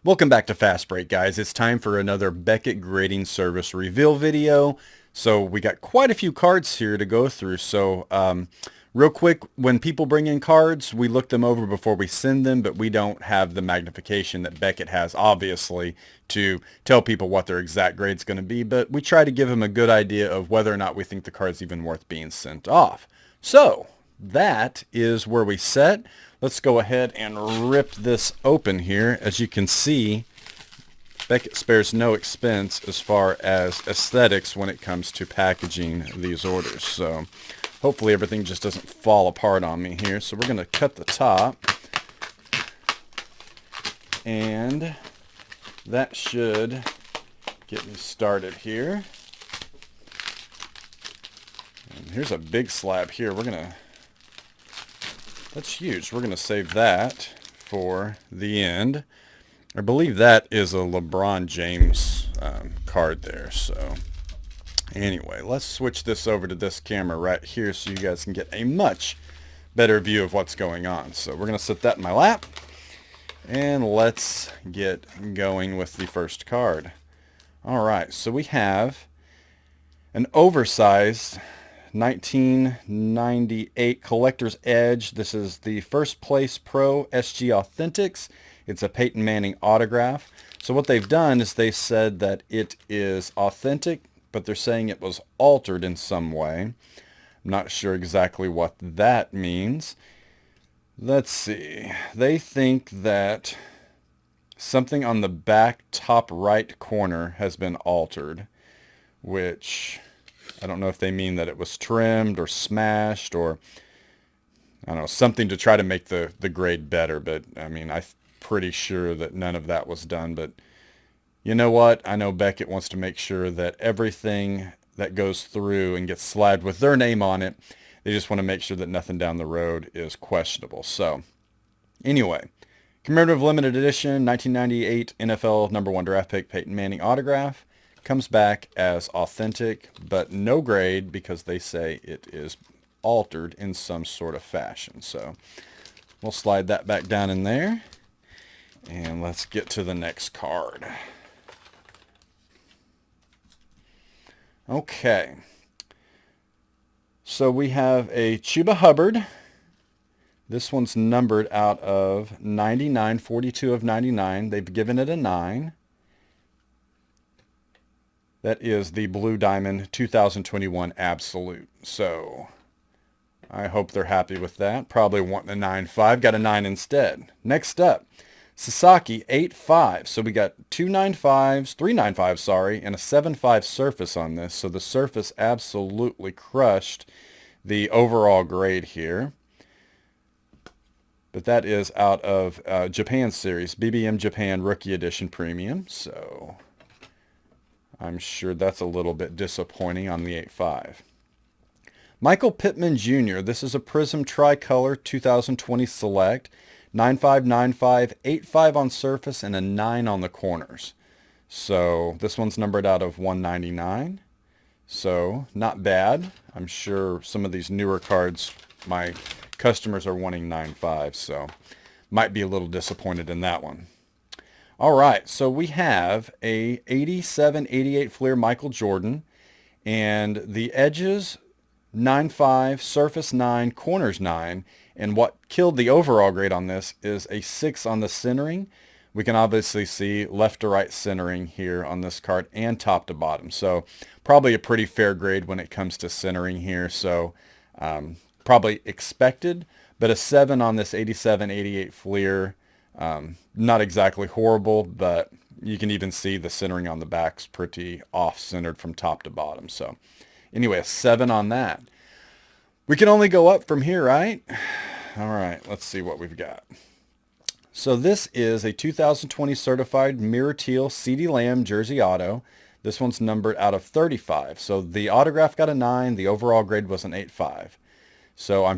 Welcome back to Fastbreak, guys. It's time for another Beckett grading service reveal video. So we got quite a few cards here to go through. So real quick, when people bring in cards, we look them over before we send them, but we don't have the magnification that Beckett has, obviously, to tell people what their exact grade's going to be. But we try to give them a good idea of whether or not we think the card's even worth being sent off. So that is where we set. Let's go ahead and rip this open here. As you can see, Beckett spares no expense as far as aesthetics when it comes to packaging these orders. So hopefully everything just doesn't fall apart on me here. So we're going to cut the top. And that should get me started here. And here's a big slab here. That's huge. We're going to save that for the end. I believe that is a LeBron James card there. So anyway, let's switch this over to this camera right here so you guys can get a much better view of what's going on. So we're going to set that in my lap. And let's get going with the first card. All right, so we have an oversized 1998 Collector's Edge. This is the First Place Pro SG Authentics. It's a Peyton Manning autograph. So what they've done is they said that it is authentic, but they're saying it was altered in some way. I'm not sure exactly what that means. Let's see. They think that something on the back top right corner has been altered, which I don't know if they mean that it was trimmed or smashed or, I don't know, something to try to make the grade better. But, I mean, I'm pretty sure that none of that was done. But you know what? I know Beckett wants to make sure that everything that goes through and gets slabbed with their name on it, they just want to make sure that nothing down the road is questionable. So, anyway, commemorative limited edition 1998 NFL #1 draft pick Peyton Manning autograph. Comes back as authentic, but no grade because they say it is altered in some sort of fashion. So we'll slide that back down in there. And let's get to the next card. Okay. So we have a Chuba Hubbard. This one's numbered out of 99, 42 of 99. They've given it a 9. That is the Blue Diamond 2021 Absolute. So I hope they're happy with that. Probably wanting a 9.5. Got a 9 instead. Next up, Sasaki 8.5. So we got 2 9.5s, 3 9.5s, sorry, and a 7.5 surface on this. So the surface absolutely crushed the overall grade here. But that is out of Japan Series, BBM Japan Rookie Edition Premium. So I'm sure that's a little bit disappointing on the 8.5. Michael Pittman Jr. This is a Prism Tricolor 2020 Select. 9.5, 9.5, 8.5 on surface, and a 9 on the corners. So this one's numbered out of 199. So not bad. I'm sure some of these newer cards, my customers are wanting 9.5. So might be a little disappointed in that one. All right, so we have a 87-88 Fleer Michael Jordan, and the edges 9.5, surface 9, corners 9, and what killed the overall grade on this is a 6 on the centering. We can obviously see left to right centering here on this card and top to bottom, so probably a pretty fair grade when it comes to centering here, so probably expected, but a 7 on this 87-88 Fleer. Not exactly horrible, but you can even see the centering on the back's pretty off-centered from top to bottom. So anyway, a 7 on that. We can only go up from here, right? All right, let's see what we've got. So this is a 2020 certified Mirror Teal CeeDee Lamb Jersey Auto. This one's numbered out of 35. So the autograph got a 9. The overall grade was an 8.5. So I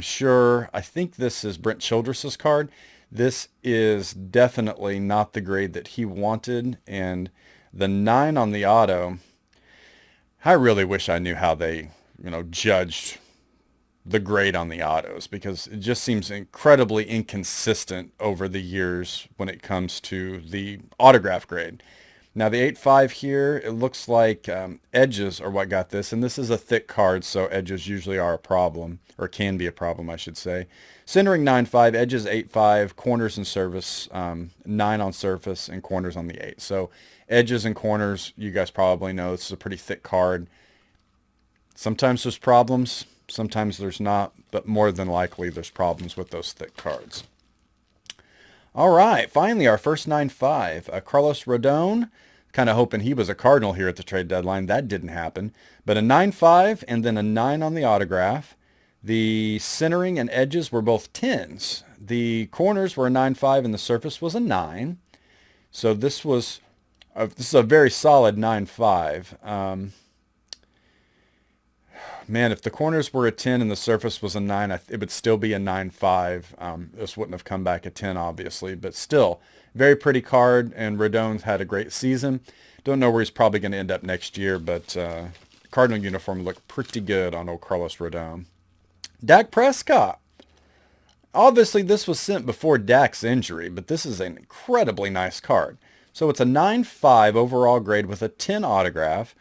think this is Brent Childress's card. This is definitely not the grade that he wanted, and the 9 on the auto, I really wish I knew how they, judged the grade on the autos, because it just seems incredibly inconsistent over the years when it comes to the autograph grade. Now the 8.5 here, it looks like edges are what got this, and this is a thick card, so edges usually are a problem, or can be a problem, I should say. Centering 9.5, edges 8.5, corners and surface 9 on surface, and corners on the 8. So edges and corners, you guys probably know this is a pretty thick card. Sometimes there's problems, sometimes there's not, but more than likely there's problems with those thick cards. All right, finally our first 9.5, Carlos Rodon. Kind of hoping he was a Cardinal here at the trade deadline. That didn't happen. But a 9.5 and then a 9 on the autograph. The centering and edges were both 10s. The corners were a 9.5 and the surface was a 9. So this is a very solid 9.5. Man, if the corners were a 10 and the surface was a 9, it would still be a 9.5. This wouldn't have come back a 10, obviously, but still, very pretty card, and Rodon's had a great season. Don't know where he's probably going to end up next year, but Cardinal uniform looked pretty good on old Carlos Rodon. Dak Prescott. Obviously, this was sent before Dak's injury, but this is an incredibly nice card. So it's a 9.5 overall grade with a 10 autograph.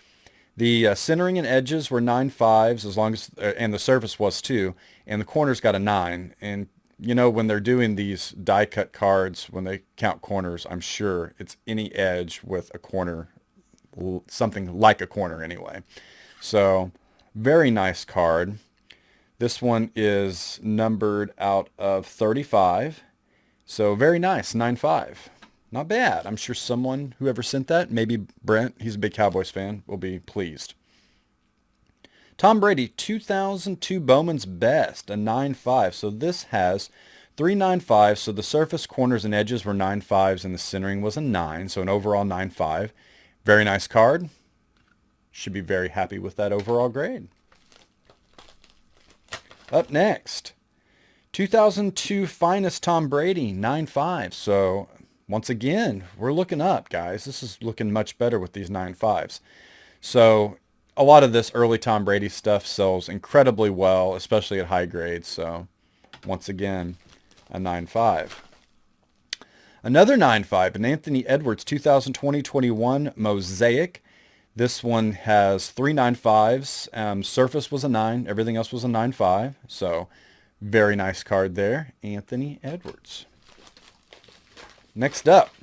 The centering and edges were 9.5s, as long as, and the surface was too, and the corners got a 9. And you know, when they're doing these die cut cards, when they count corners, I'm sure it's any edge with a corner, something like a corner anyway. So very nice card. This one is numbered out of 35. So very nice, 9.5. Not bad. I'm sure someone, whoever sent that, maybe Brent, he's a big Cowboys fan, will be pleased. Tom Brady, 2002 Bowman's Best, a 9.5. So this has 3 9.5s. So the surface, corners, and edges were 9.5s, and the centering was a 9. So an overall 9.5. Very nice card. Should be very happy with that overall grade. Up next, 2002 Finest Tom Brady, 9.5. So once again, we're looking up, guys. This is looking much better with these 9.5s. So a lot of this early Tom Brady stuff sells incredibly well, especially at high grades. So once again, a 9.5. Another 9.5, an Anthony Edwards 2020-21 Mosaic. This one has 3 9.5s. Surface was a 9. Everything else was a 9.5. So very nice card there, Anthony Edwards. Next up,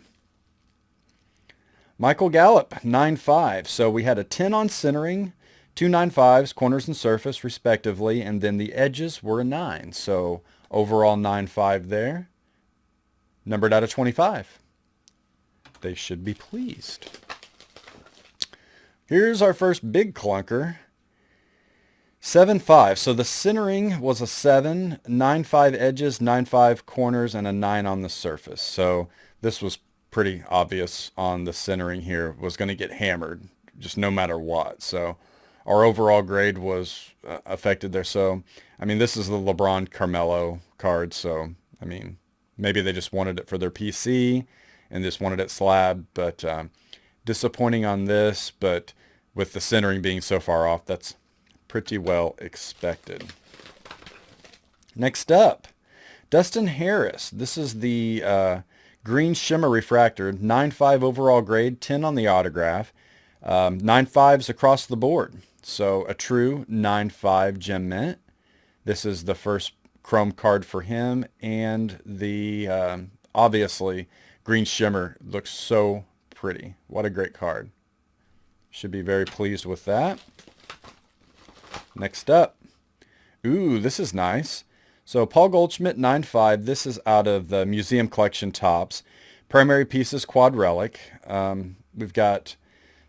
Michael Gallup, 9.5. So we had a 10 on centering, 2 9.5s, corners and surface respectively, and then the edges were a 9. So overall 9.5 there, numbered out of 25. They should be pleased. Here's our first big clunker, 7.5. So the centering was a 7, 9.5 edges, 9.5 corners, and a 9 on the surface. So this was pretty obvious on the centering here, was going to get hammered just no matter what. So our overall grade was affected there. So, I mean, this is the LeBron Carmelo card. So, I mean, maybe they just wanted it for their PC and just wanted it slab, but disappointing on this. But with the centering being so far off, that's pretty well expected. Next up, Dustin Harris. This is the green shimmer refractor, 9.5 overall grade, 10 on the autograph, 9.5s across the board. So a true 9.5 gem mint. This is the first chrome card for him, and the obviously green shimmer looks so pretty. What a great card. Should be very pleased with that. Next up, ooh, this is nice. So Paul Goldschmidt, 9.5. This is out of the Museum Collection Tops. Primary pieces, quad relic. We've got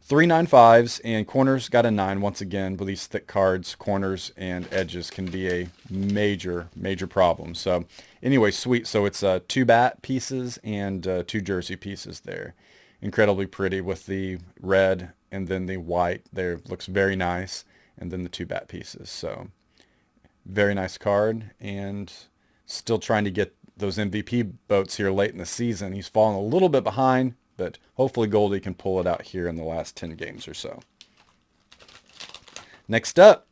3 9.5s, and corners got a 9. Once again, with these thick cards, corners and edges can be a major, major problem. So anyway, sweet. So it's 2 bat pieces and 2 jersey pieces there. Incredibly pretty with the red and then the white there. Looks very nice. And then the 2 bat pieces. So very nice card, and still trying to get those MVP votes here late in the season. He's fallen a little bit behind, but hopefully Goldie can pull it out here in the last 10 games or so. Next up,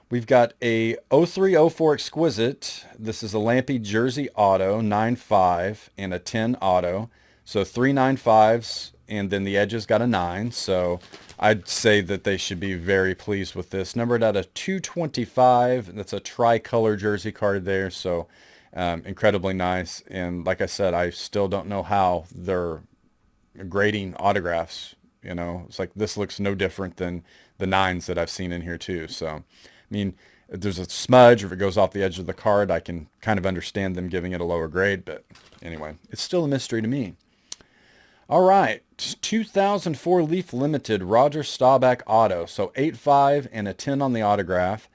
We've got a 0304 Exquisite. This is a Lampy Jersey Auto, 9.5, and a 10 Auto. So 3 9.5s, and then the edges got a 9. So I'd say that they should be very pleased with this. Numbered out of 225. That's a tricolor jersey card there. So incredibly nice. And like I said, I still don't know how they're grading autographs. You know, it's like this looks no different than the 9s that I've seen in here too. So I mean, if there's a smudge or if it goes off the edge of the card, I can kind of understand them giving it a lower grade. But anyway, it's still a mystery to me. All right, 2004 Leaf Limited Roger Staubach Auto. So 8.5 and a 10 on the autograph.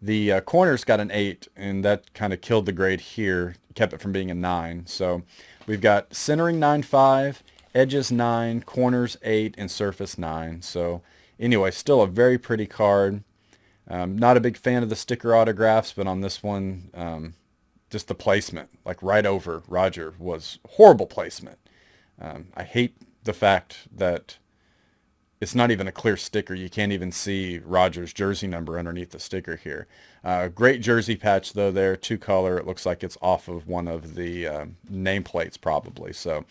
The corners got an 8, and that kind of killed the grade here, kept it from being a 9. So we've got centering 9.5, edges 9, corners 8, and surface 9. So anyway, still a very pretty card. Not a big fan of the sticker autographs, but on this one, just the placement, like right over Roger, was horrible placement. I hate the fact that it's not even a clear sticker. You can't even see Roger's jersey number underneath the sticker here. Great jersey patch, though, there, 2-color. It looks like it's off of one of the nameplates, probably. So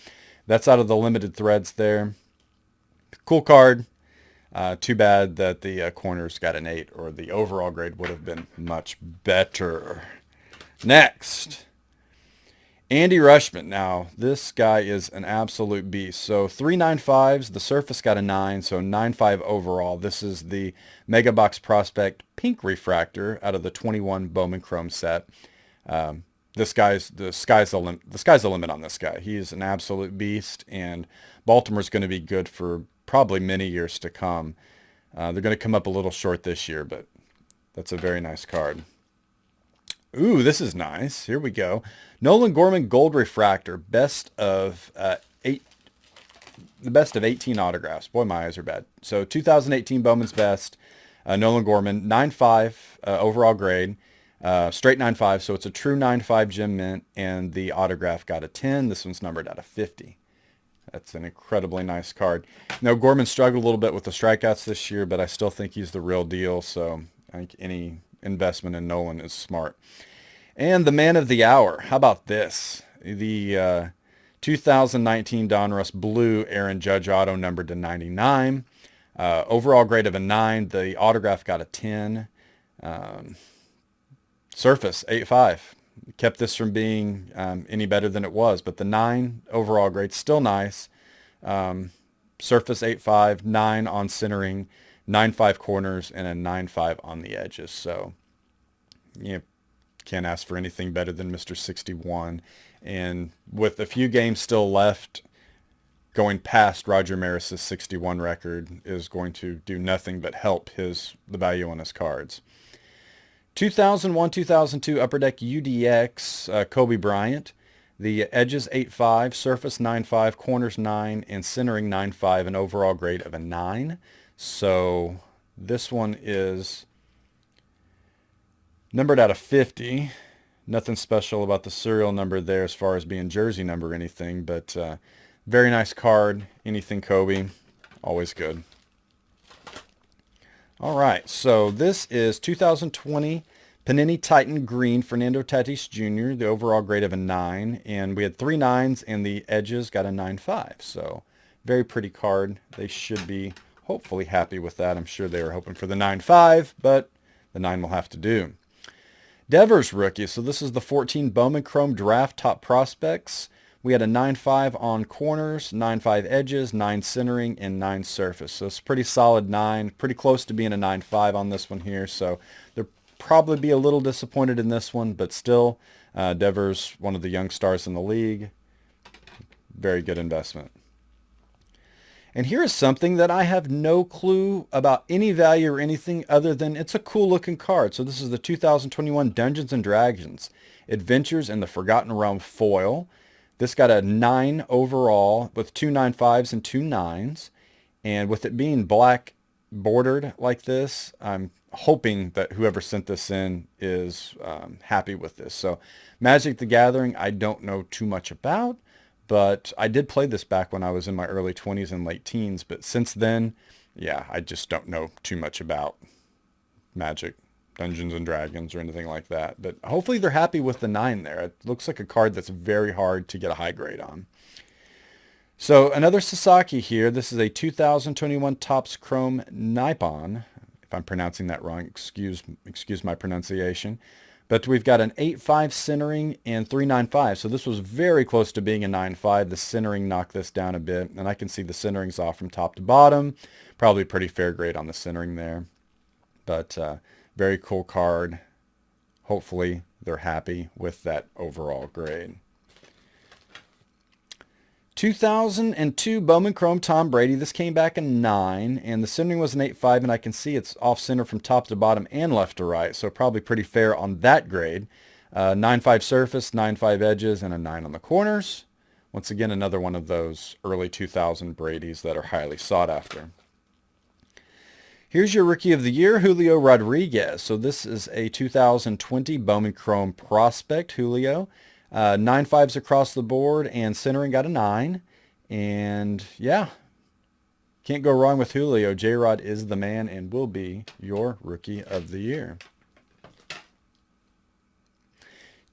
that's out of the limited threads there. Cool card. Too bad that the corners got an 8, or the overall grade would have been much better. Next, Andy Rushman. Now, this guy is an absolute beast. So 3 9.5s, the surface got a 9, so 9.5 overall. This is the Mega Box Prospect Pink Refractor out of the 21 Bowman Chrome set. The sky's the limit. The sky's the limit on this guy. He's an absolute beast, and Baltimore's going to be good for probably many years to come. They're going to come up a little short this year, but that's a very nice card. Ooh, this is nice. Here we go. Nolan Gorman Gold Refractor, best of 8. The best of 18 autographs. Boy, my eyes are bad. So 2018 Bowman's Best. Nolan Gorman, 9.5 overall grade. Straight 9.5, so it's a true 9.5 gem mint, and the autograph got a 10. This one's numbered out of 50. That's an incredibly nice card. Now, Gorman struggled a little bit with the strikeouts this year, but I still think he's the real deal, so I think any investment in Nolan is smart. And the man of the hour, how about this? The 2019 Donruss Blue Aaron Judge Auto, numbered to 99. Overall grade of a 9. The autograph got a 10. Surface, 8.5. Kept this from being any better than it was, but the 9 overall grade, still nice. Surface, 8.5, 9 on centering, 9.5 corners, and a 9.5 on the edges. So you can't ask for anything better than Mr. 61. And with a few games still left, going past Roger Maris's 61 record is going to do nothing but help the value on his cards. 2001-2002 Upper Deck UDX Kobe Bryant. The edges 8.5, surface 9.5, corners 9, and centering 9.5, an overall grade of a 9. So this one is numbered out of 50. Nothing special about the serial number there as far as being jersey number or anything, but very nice card. Anything Kobe, always good. All right, so this is 2020 Panini Titan Green Fernando Tattis Jr., the overall grade of a 9, and we had 3 9s, and the edges got a 9.5. So very pretty card. They should be hopefully happy with that. I'm sure they were hoping for the 9.5, but the 9 will have to do. Devers rookie. So this is the 14 Bowman Chrome Draft Top Prospects. We had a 9.5 on corners, 9.5 edges, 9 centering, and 9 surface. So it's a pretty solid 9, pretty close to being a 9.5 on this one here. So they'll probably be a little disappointed in this one, but still, Devers, one of the young stars in the league. Very good investment. And here is something that I have no clue about any value or anything other than it's a cool looking card. So this is the 2021 Dungeons & Dragons Adventures in the Forgotten Realm foil. This got a 9 overall with 2 9.5s and 2 9s. And with it being black bordered like this, I'm hoping that whoever sent this in is happy with this. So Magic the Gathering, I don't know too much about, but I did play this back when I was in my early 20s and late teens. But since then, yeah, I just don't know too much about Magic. Dungeons and Dragons or anything like that. But hopefully they're happy with the 9 there. It looks like a card that's very hard to get a high grade on. So another Sasaki here. This is a 2021 Topps Chrome Nippon. If I'm pronouncing that wrong, excuse my pronunciation. But we've got an 8.5 centering and 3.95. So this was very close to being a 9.5. The centering knocked this down a bit. And I can see the centering's off from top to bottom. Probably pretty fair grade on the centering there. But very cool card. Hopefully they're happy with that overall grade. 2002 Bowman Chrome Tom Brady. This came back a 9, and the centering was an 8.5, and I can see it's off center from top to bottom and left to right, so probably pretty fair on that grade. 9.5 surface, 9.5 edges, and a 9 on the corners. Once again, another one of those early 2000 Bradys that are highly sought after. Here's your Rookie of the Year, Julio Rodriguez. So this is a 2020 Bowman Chrome Prospect, Julio. 9.5s across the board, and centering got a 9. And yeah, can't go wrong with Julio. J-Rod is the man and will be your Rookie of the Year.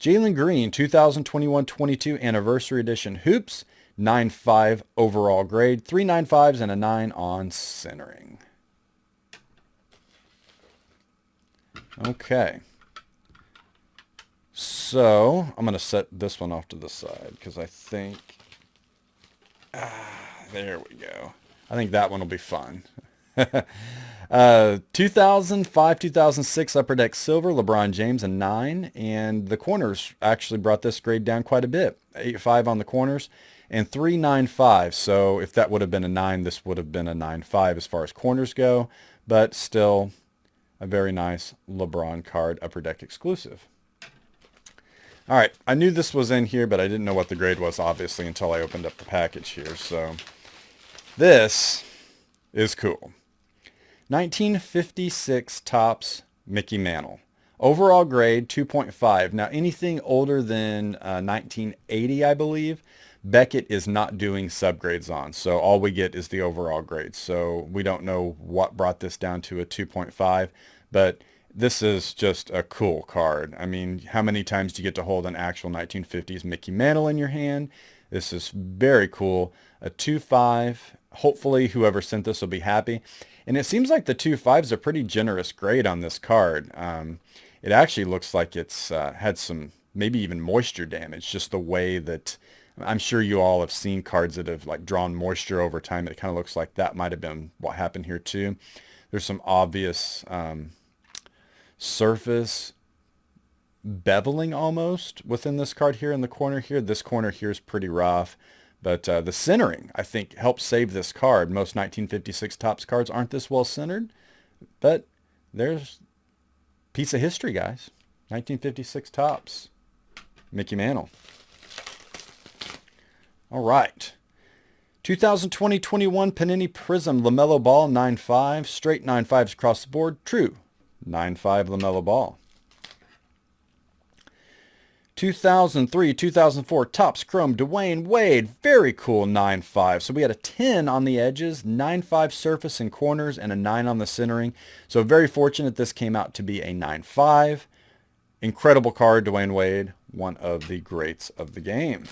Jalen Green, 2021-22 Anniversary Edition Hoops. 9.5 overall grade. 3 9.5s and a 9 on centering. Okay. So I'm going to set this one off to the side because I think, there we go. I think that one will be fun. 2005-2006 Upper Deck Silver, LeBron James, a 9. And the corners actually brought this grade down quite a bit. 8.5 on the corners and 3 9.5. So if that would have been a 9, this would have been a 9.5 as far as corners go. But still a very nice LeBron card, Upper Deck exclusive. All right, I knew this was in here, but I didn't know what the grade was, obviously, until I opened up the package here. So this is cool. 1956 Topps Mickey Mantle. Overall grade, 2.5. Now, anything older than 1980, I believe, Beckett is not doing subgrades on. So all we get is the overall grade. So we don't know what brought this down to a 2.5, but this is just a cool card. I mean, how many times do you get to hold an actual 1950s Mickey Mantle in your hand? This is very cool. A 2.5. Hopefully whoever sent this will be happy. And it seems like the 2.5's a pretty generous grade on this card. It actually looks like it's had some, maybe even moisture damage, just the way that, I'm sure you all have seen cards that have like drawn moisture over time. It kind of looks like that might have been what happened here too. There's some obvious surface beveling almost within this card here in the corner here. This corner here is pretty rough, but the centering, I think, helps save this card. Most 1956 Topps cards aren't this well centered, but there's a piece of history, guys. 1956 Topps Mickey Mantle. All right. 2020-21 Panini Prism LaMelo Ball 9.5. Straight 9.5s across the board. True 9.5 LaMelo Ball. 2003-2004 Topps Chrome Dwayne Wade. Very cool 9.5. So we had a 10 on the edges, 9.5 surface and corners, and a 9 on the centering. So very fortunate this came out to be a 9.5. Incredible card, Dwayne Wade. One of the greats of the game.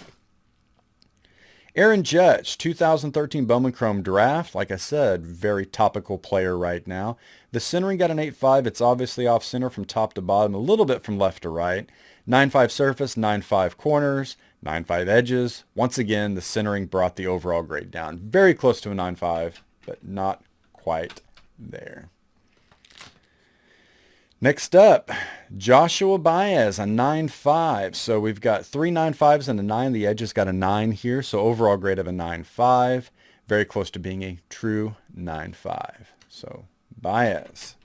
Aaron Judge, 2013 Bowman Chrome Draft. Like I said, very topical player right now. The centering got an 8.5. It's obviously off center from top to bottom, a little bit from left to right. 9.5 surface, 9.5 corners, 9.5 edges. Once again, the centering brought the overall grade down. Very close to a 9.5, but not quite there. Next up, Joshua Baez, a 9.5. So we've got 3 9.5s and a 9. The edges got a 9 here. So overall grade of a 9.5. Very close to being a true 9.5. So Baez.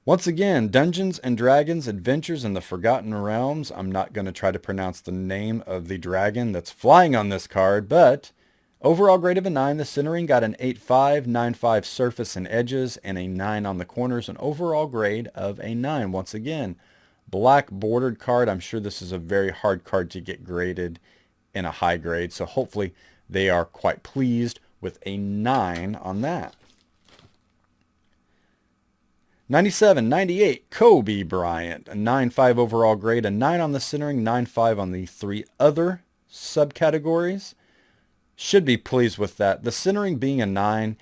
Once again, Dungeons and Dragons Adventures in the Forgotten Realms. I'm not going to try to pronounce the name of the dragon that's flying on this card, but overall grade of a 9. The centering got an 8.5, 9.5 surface and edges, and a 9 on the corners. An overall grade of a 9. Once again, black bordered card. I'm sure this is a very hard card to get graded in a high grade, so hopefully they are quite pleased with a 9 on that. 97, 98, Kobe Bryant, a 9.5 overall grade, a 9 on the centering, 9.5 on the 3 other subcategories. Should be pleased with that. The centering being a 9,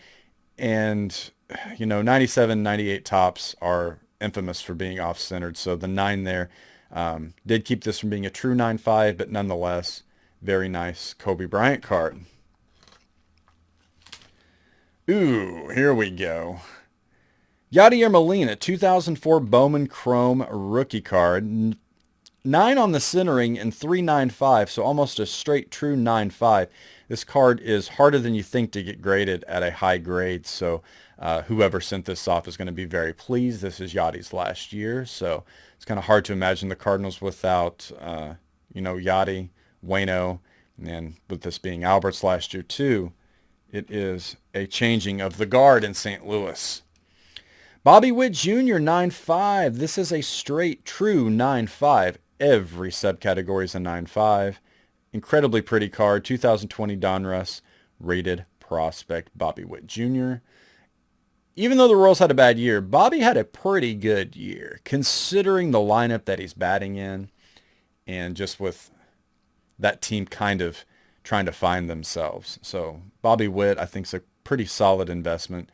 and 97, 98 tops are infamous for being off-centered, so the 9 there did keep this from being a true 9.5, but nonetheless, very nice Kobe Bryant card. Ooh, here we go. Yadier Molina, 2004 Bowman Chrome rookie card. 9 on the centering and 3.95, so almost a straight true 9.5. This card is harder than you think to get graded at a high grade, so whoever sent this off is going to be very pleased. This is Yadi's last year, so it's kind of hard to imagine the Cardinals without, Yadi, Waino, and with this being Albert's last year too, it is a changing of the guard in St. Louis. Witt Jr, 9.5. This is a straight true 9.5. Every subcategory is a 9.5. Incredibly pretty card. 2020 Donruss rated prospect Witt Jr. Even though the Royals had a bad year, Bobby had a pretty good year considering the lineup that he's batting in, and just with that team kind of trying to find themselves. So Witt, I think, is a pretty solid investment.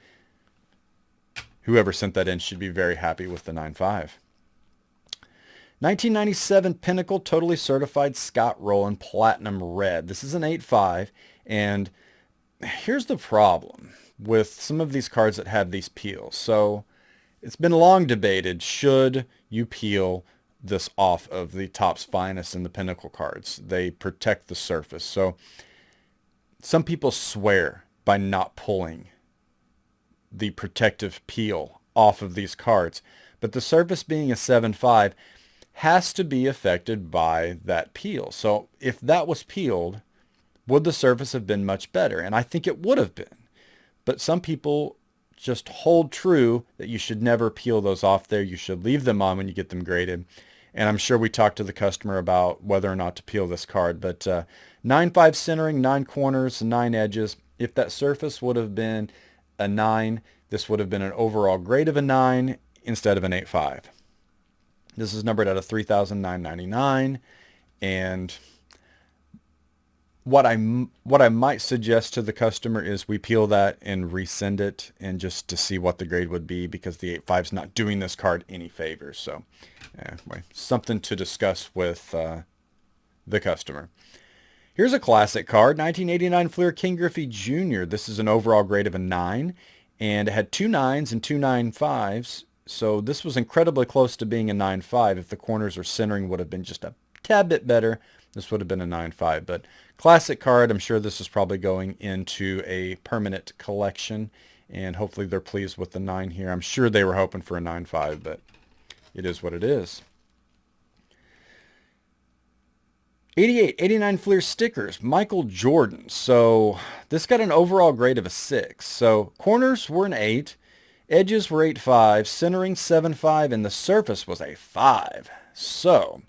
Whoever sent that in should be very happy with the 9.5. 1997 Pinnacle Totally Certified Scott Rowland Platinum Red. This is an 8.5, and here's the problem with some of these cards that have these peels. So it's been long debated, should you peel this off of the Topps Finest and the Pinnacle cards? They protect the surface. So some people swear by not pulling the protective peel off of these cards, but the surface being a 7.5 has to be affected by that peel. So if that was peeled, would the surface have been much better? And I think it would have been. But some people just hold true that you should never peel those off there. You should leave them on when you get them graded. And I'm sure we talked to the customer about whether or not to peel this card. But 9.5 centering, 9 corners, 9 edges. If that surface would have been a 9, this would have been an overall grade of a 9 instead of an 8.5. This is numbered out of 3,999, and what I might suggest to the customer is we peel that and resend it, and just to see what the grade would be, because the 8.5 is not doing this card any favors. So anyway, something to discuss with the customer. Here's a classic card, 1989 Fleer Ken Griffey Jr. This is an overall grade of a 9, and it had 2 9s and 2 9.5s. So this was incredibly close to being a 9.5. If the corners or centering would have been just a tad bit better, this would have been a 9.5. But classic card. I'm sure this is probably going into a permanent collection, and hopefully they're pleased with the 9 here. I'm sure they were hoping for a 9.5, but it is what it is. 88, 89 Fleer stickers, Michael Jordan. So this got an overall grade of a 6. So corners were an 8. Edges were 8.5, centering 7.5, and the surface was a 5. So,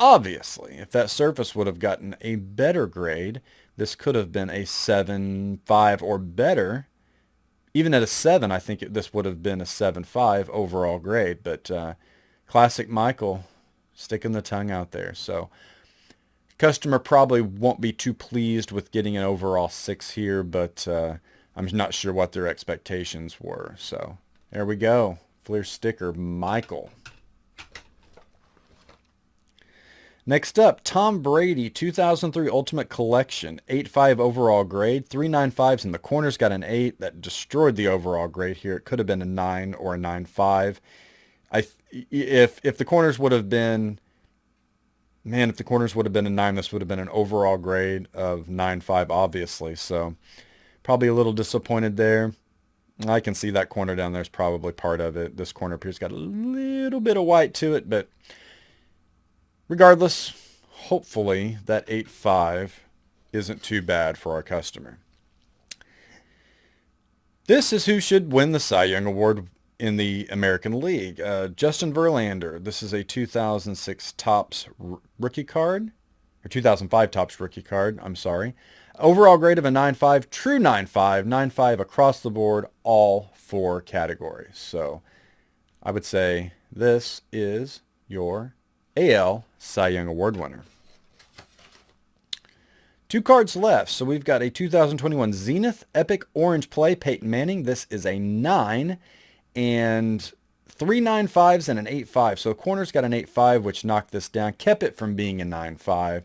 obviously, if that surface would have gotten a better grade, this could have been a 7.5 or better. Even at a 7, I think this would have been a 7.5 overall grade. But classic Michael, sticking the tongue out there. So, customer probably won't be too pleased with getting an overall 6 here, but I'm not sure what their expectations were. So there we go. Fleer sticker, Michael. Next up, Tom Brady, 2003 Ultimate Collection, 8.5 overall grade, 3 9.5s, and the corners got an 8. That destroyed the overall grade here. It could have been a 9 or a 9.5. If the corners would have been, if the corners would have been a 9, this would have been an overall grade of 9.5, obviously. So probably a little disappointed there. I can see that corner down there is probably part of it. This corner up here's got a little bit of white to it, but regardless, hopefully that 8.5 isn't too bad for our customer. This is who should win the Cy Young Award in the American League. Justin Verlander. This is a 2006 Topps rookie card, or 2005 Topps rookie card, I'm sorry. Overall grade of a 9.5, true 9.5, 9.5 across the board, all 4 categories. So I would say this is your AL Cy Young Award winner. 2 cards left. So we've got a 2021 Zenith Epic Orange Play, Peyton Manning. This is a 9 and 3 9.5s and an 8.5. So corner's got an 8.5, which knocked this down, kept it from being a 9.5.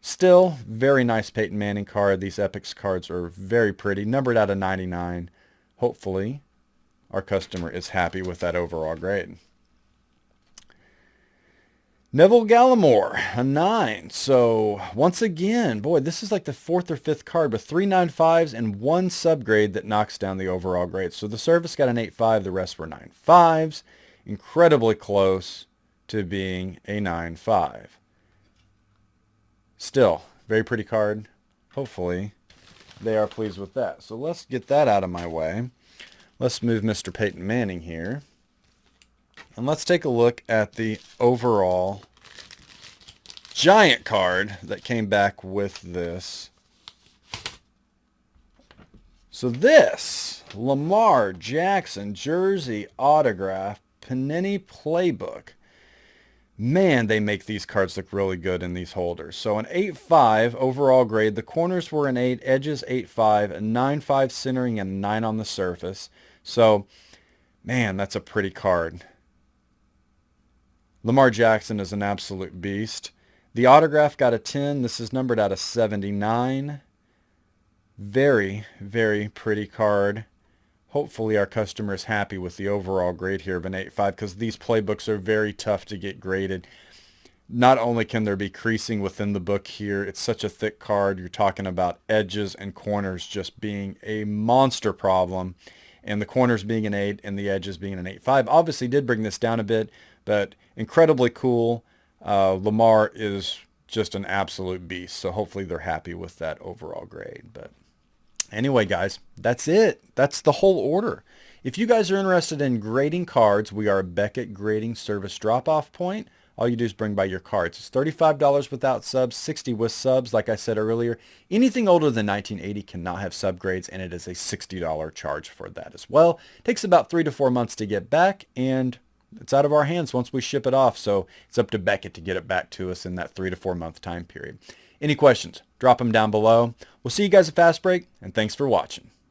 Still, very nice Peyton Manning card. These Epics cards are very pretty, numbered out of 99. Hopefully, our customer is happy with that overall grade. Neville Gallimore, a 9. So once again, boy, this is like the 4th or 5th card with 3 9.5s and 1 subgrade that knocks down the overall grade. So the service got an 8.5, the rest were 9.5s. Incredibly close to being a 9.5. Still, very pretty card. Hopefully, they are pleased with that. So let's get that out of my way. Let's move Mr. Peyton Manning here. And let's take a look at the overall giant card that came back with this. So this, Lamar Jackson jersey autograph Panini Playbook. Man, they make these cards look really good in these holders. So an 8.5 overall grade. The corners were an 8, edges 8.5, a 9.5 centering, and a 9 on the surface. So, man, that's a pretty card. Lamar Jackson is an absolute beast. The autograph got a 10. This is numbered out of 79. Very, very pretty card. Hopefully our customer is happy with the overall grade here of an 8.5 because these playbooks are very tough to get graded. Not only can there be creasing within the book here, it's such a thick card. You're talking about edges and corners just being a monster problem. And the corners being an 8 and the edges being an 8.5. Obviously did bring this down a bit, but incredibly cool. Lamar is just an absolute beast. So hopefully they're happy with that overall grade. But anyway, guys, that's it. That's the whole order. If you guys are interested in grading cards, we are a Beckett Grading Service drop-off point. All you do is bring by your cards. It's $35 without subs, $60 with subs. Like I said earlier, anything older than 1980 cannot have subgrades, and it is a $60 charge for that as well. It takes about 3 to 4 months to get back, and it's out of our hands once we ship it off. So it's up to Beckett to get it back to us in that 3 to 4 month time period. Any questions? Drop them down below. We'll see you guys at Fast Break, and thanks for watching.